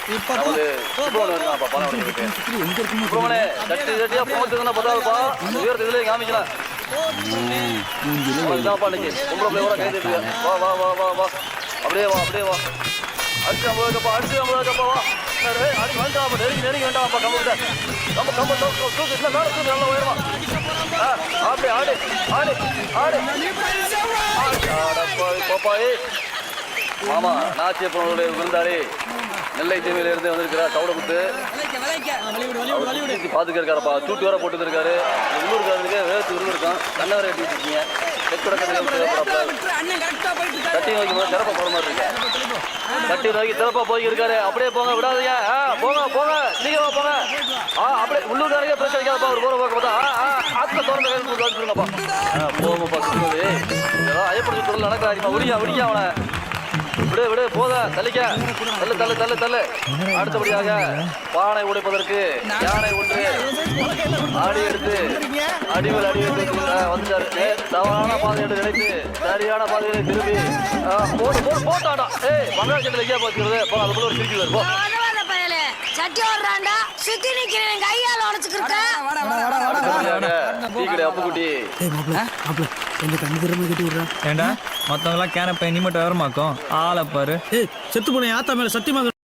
நமது சுப்பிரமணியம் இருக்காப்பா பணம் கொடுத்துருக்கு சுப்பிரமணிய தட்டி தட்டியா போகிறதுக்குன்னா பத்தாதுப்பா உயரத்து இதுலேயே காமிக்கலாம் இதான்ப்பா இன்னைக்கு பொம்பளை பிள்ளையோட கை தட்டுங்க வா வா வா வா வா அப்படியே வா அப்படியே வா அடிச்சு 50 கப்பா அடிச்சு 50 கப்பா வா அடி வேண்டாம் நெருங்கி வேண்டாம்ப்பா கம்பு நம்ம கம்பு தூக்கு இல்லை மேலே தூக்கு நல்லா உயரமா அப்படியே ஆடு ஆடு ஆடு பாப்பாயே மாமா நாச்சியப்பனுடைய விருந்தாளி நெல்லை தீமையில இருந்து வந்திருக்கிறார் சவுடமுத்து பாத்துக்க இருக்காரப்பா சூட்டு வர போட்டு இருக்காரு உள்ளூர்காரனுக்கு வேர்த்து இருக்கான் கண்ணவரை கட்டி வச்சிருக்கீங்க செக்கோட கட்டி வைக்கும் போது திறப்பா போற மாதிரி இருக்கு கட்டி நோக்கி திறப்பா போய் இருக்காரு அப்படியே போங்க விடாதீங்க போங்க போங்க சீக்கிரமா போங்க அப்படியே உள்ளூர்காரங்க பிரச்சனை வைக்காதப்பா ஒரு போற போக்க பார்த்தா ஆத்துல திறந்த வச்சுருங்கப்பா போங்கப்பா சொல்லுவது ஏதோ ஐயப்படுத்தி தொழில் நடக்கிறாருப்பா விடியா அவனை விடு விடு போத தள்ளிக்க தள்ளு தள்ளு தள்ளு தள்ளு அடுத்தபடியாக பானை உடைப்பதற்கு யானை ஒன்று ஆடி எடுத்து அடிவில் அடி எடுத்து வந்துட்டாரு தவறான பாதை எடுத்து நினைத்து சரியான பாதையை திரும்பி போட்டாடா பங்காளத்தில் எங்கேயா பார்த்துக்கிறது போ அதுக்குள்ள ஒரு சிரிக்கல போ சட்டி ஓடுறாண்டா சுத்தி நிக்கிறேன் கையால உடைச்சுக்கிட்டு அப்புக்குட்டி ஏண்டா மத்தவங்க எல்லாம் கேன பையன் நீ மட்டும் வரமாக்கும் ஆளை பாரு செத்து போன ஆத்தா மேல சத்தியமாக